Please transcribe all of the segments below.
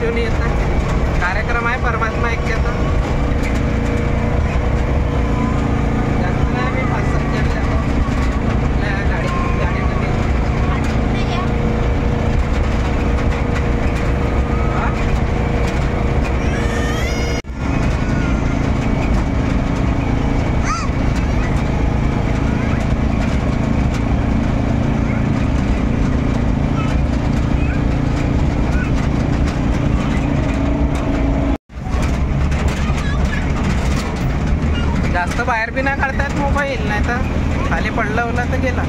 भेटून येत नाही. कार्यक्रम आहे परमात्मा ऐक्याचा. जास्त नाही, मी 5-7 जण जातो आपल्या गाडीमध्ये. जास्त बाहेर बी नाही काढतायत मोबाईल, नाही तर खाली पडला ओला तर गेला.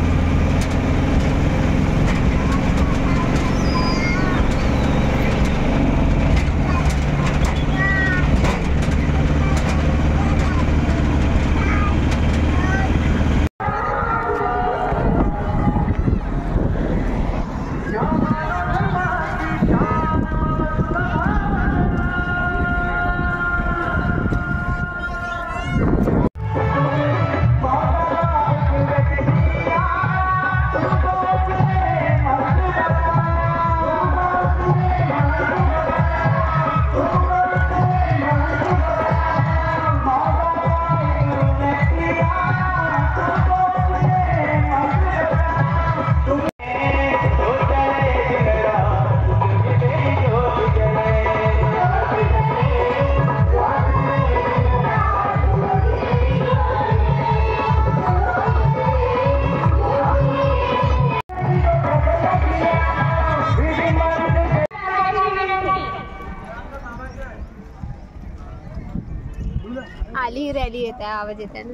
आली रॅली येते, आवाज येते ना.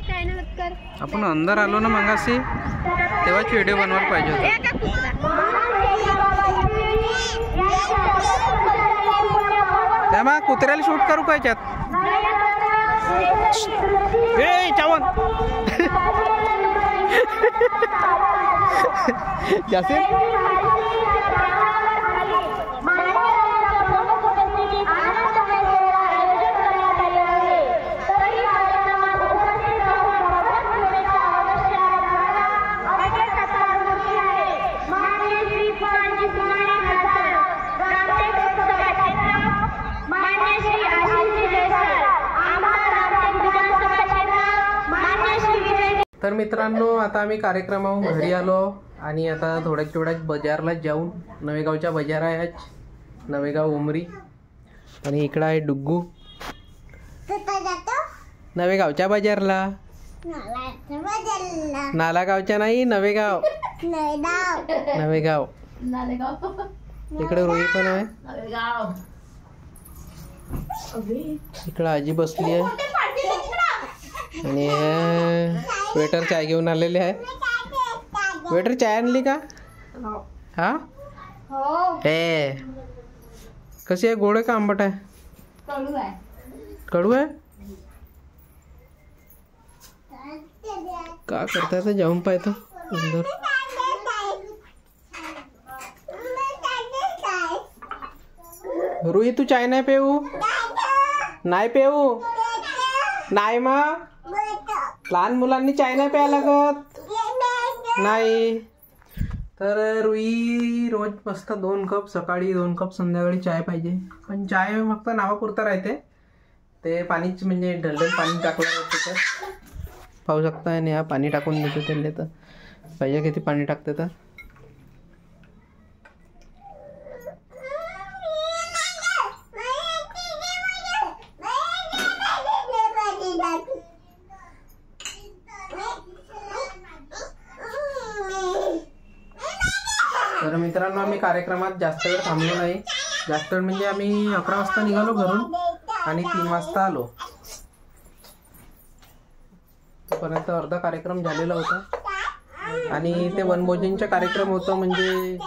काय ना कर. आपण अंदर आलो ना मगाशी, तेव्हाच व्हिडिओ बनवायला पाहिजे होता. त्यामुळे कुत्र्याला शूट करू काय त्यात. ए चावन जासिर तर मित्रांनो, आता आम्ही कार्यक्रमाहून घरी आलो आणि आता थोड्याच वेळात बाजारला जाऊन, नवेगावच्या बाजार आहे आज, नवेगाव उमरी. आणि इकडं आहे डुग्गू. नवेगावच्या बाजारला, नालागावच्या नाही, नवेगाव. नवेगाव. इकडे रोही पण आहे. इकडं आजी बसली आहे आणि वेटर चाय घेऊन आलेले आहे. वेटर चाय आणली का? हा. हे कशी आहे, गोड आहे का आंबट आहे? कडू आहे. का करताय तर जाऊन पाहतो अंदर. रुई तू चाय नाही पेऊ? नाही पेऊ नाही. मग लहान मुलांनी चाय नाही प्यायला लागत नाही. तर रुई रोज मस्त 2 कप सकाळी, 2 कप संध्याकाळी चाय पाहिजे. पण चाय फक्त नावापुरता राहते. ते पाणीच म्हणजे ढलढल पाणी टाकलं जातं. तर पाहू शकता. आणि हा पाणी टाकून देतो त्याला, तर पाहिजे किती पाणी टाकते. तर तर मित्रांनो, आम्ही कार्यक्रमात जास्त वेळ थांबलो नाही. जास्त वेळ म्हणजे आम्ही 11 वाजता निघालो घरून आणि 3 वाजता आलो. तोपर्यंत अर्धा कार्यक्रम झालेला होता. आणि ते वनभोजनचा कार्यक्रम होता, म्हणजे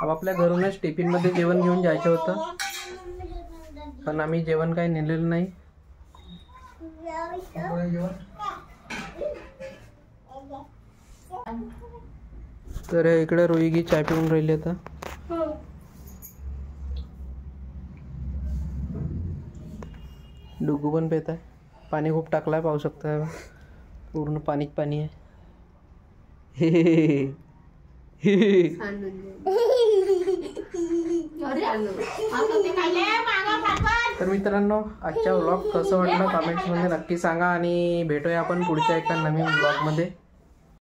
आपापल्या घरूनच टिफिनमध्ये जेवण घेऊन जायचं होतं. पण आम्ही जेवण काही नेलेलं नाही. तर इकडे रोहिगी चाय पिऊन राहिली. आता डुग्गू पण पेत आहे. पाणी खूप टाकलाय, पाहू शकता. पूर्ण पाणीच पाणी आहे. तर मित्रांनो, आजच्या व्लॉग कसं वाटलं कमेंट्समध्ये नक्की सांगा आणि भेटूया आपण पुढच्या एका नवीन व्लॉगमध्ये.